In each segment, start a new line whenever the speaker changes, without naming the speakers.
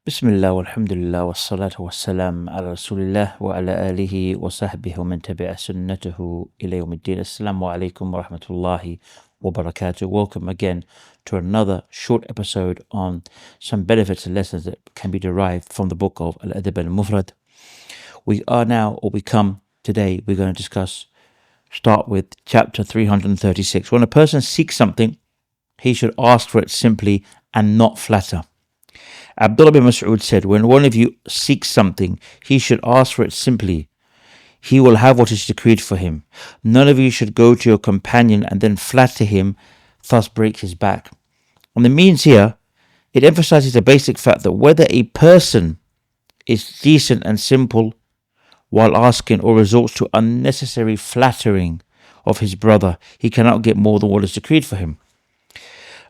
Bismillah, walhamdulillah, wassalatu wassalam ala rasulillah wa ala alihi wa sahbihi wa man tabi'a sunnatahu ila yawmiddin. Assalamu alaikum wa rahmatullahi wa barakatuh. Welcome again to another short episode on some benefits and lessons that can be derived from the book of Adab Al Mufrad. We're going to start with chapter 336. When a person seeks something, he should ask for it simply and not flatter. Abdullah bin Mas'ud said, when one of you seeks something, he should ask for it simply. He will have what is decreed for him. None of you should go to your companion and then flatter him, thus break his back. And the means here, it emphasizes the basic fact that whether a person is decent and simple while asking or resorts to unnecessary flattering of his brother, he cannot get more than what is decreed for him.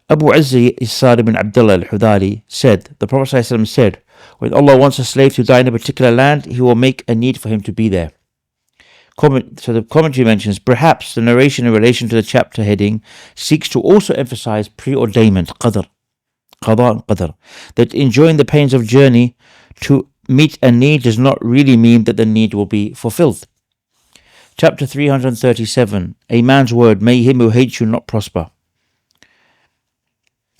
Abu Izzi Isar ibn Abdullah al-Hudali said, the Prophet ﷺ said, when Allah wants a slave to die in a particular land, he will make a need for him to be there. So the commentary mentions, perhaps the narration in relation to the chapter heading seeks to also emphasize preordainment, qadr, qada and qadr, that enjoying the pains of journey to meet a need does not really mean that the need will be fulfilled. Chapter 337, a man's word, may him who hates you not prosper.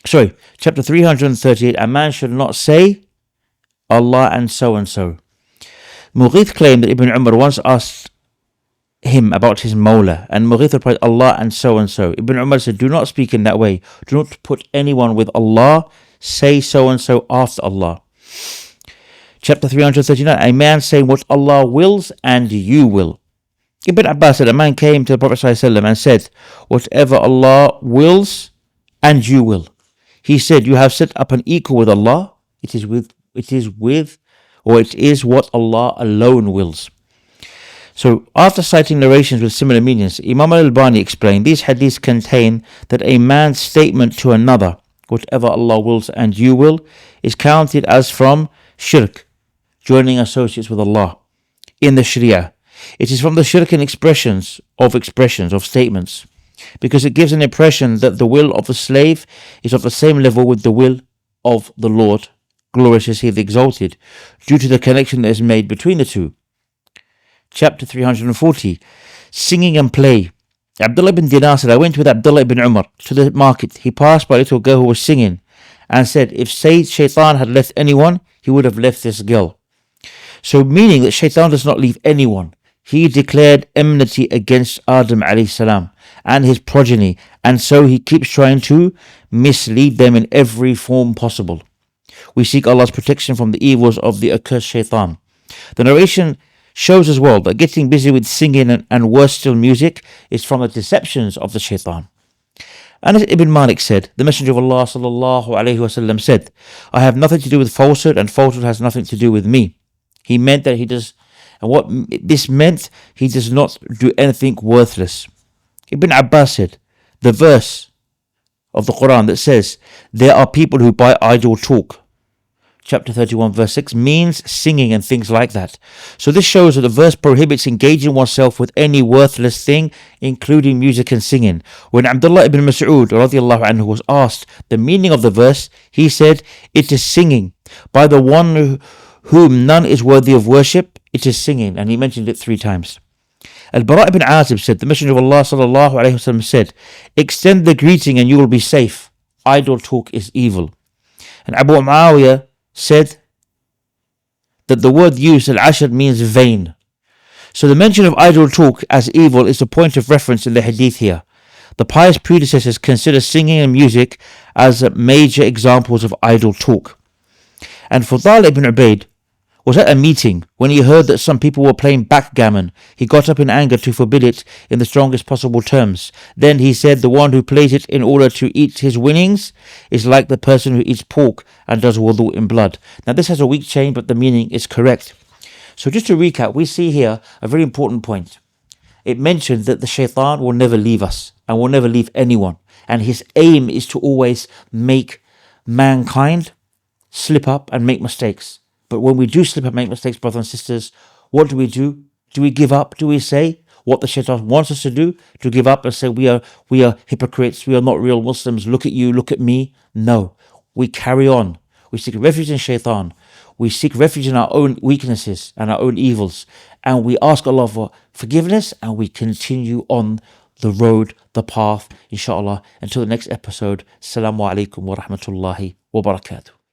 Chapter 338, a man should not say Allah and so. Mughith claimed that Ibn Umar once asked him about his Mawla, and Mughith replied, Allah and so. Ibn Umar said, do not speak in that way. Do not put anyone with Allah. Say so after Allah. Chapter 339, a man saying what Allah wills and you will. Ibn Abbas said, a man came to the Prophet ﷺ and said, whatever Allah wills and you will. He said, you have set up an equal with Allah. It is what Allah alone wills. So after citing narrations with similar meanings, Imam al-Albani explained, these hadiths contain that a man's statement to another, whatever Allah wills and you will, is counted as from shirk, joining associates with Allah in the Sharia. It is from the shirk in expressions of statements, because it gives an impression that the will of the slave is of the same level with the will of the Lord, glorious is He the Exalted, due to the connection that is made between the two. Chapter 340, singing and play. Abdullah ibn Dinar said, I went with Abdullah ibn Umar to the market. He passed by a little girl who was singing and said, if Shaythan had left anyone, he would have left this girl. So meaning that Shaythan does not leave anyone. He declared enmity against Adam alayhi salam and his progeny, and so he keeps trying to mislead them in every form possible. We seek Allah's protection from the evils of the accursed Shaytan. The narration shows as well that getting busy with singing and worse still music is from the deceptions of the Shaytan. Anas ibn Malik said, the Messenger of Allah sallallahu alayhi wasallam said, I have nothing to do with falsehood, and falsehood has nothing to do with me. He meant that he does not do anything worthless. Ibn Abbas said, the verse of the Quran that says, there are people who buy idle talk, chapter 31 verse 6, means singing and things like that. So this shows that the verse prohibits engaging oneself with any worthless thing, including music and singing. When Abdullah ibn Mas'ud radiallahu anhu was asked the meaning of the verse, he said, it is singing by the one whom none is worthy of worship. It is singing, and he mentioned it 3 times. Al-Bara' ibn Azib said, the Messenger of Allah sallallahu alayhi wasallam said, extend the greeting and you will be safe. Idle talk is evil. And Abu Muawiyah said that the word used, al-ashr, means vain. So the mention of idle talk as evil is the point of reference in the hadith here. The pious predecessors consider singing and music as major examples of idle talk. And Fudal ibn Ubayd was at a meeting when he heard that some people were playing backgammon. He got up in anger to forbid it in the strongest possible terms. Then he said, the one who plays it in order to eat his winnings is like the person who eats pork and does wudu in blood. Now this has a weak chain, but the meaning is correct. So just to recap, we see here a very important point. It mentioned that the Shaytan will never leave us and will never leave anyone. And his aim is to always make mankind slip up and make mistakes. But when we do slip and make mistakes, brothers and sisters, what do? Do we give up? Do we say what the Shaitan wants us to do? To give up and say we are hypocrites, we are not real Muslims, look at you, look at me? No, we carry on. We seek refuge in Shaythan. We seek refuge in our own weaknesses and our own evils. And we ask Allah for forgiveness, and we continue on the road, the path, inshallah. Until the next episode, Assalamu alaikum wa rahmatullahi wa barakatuh.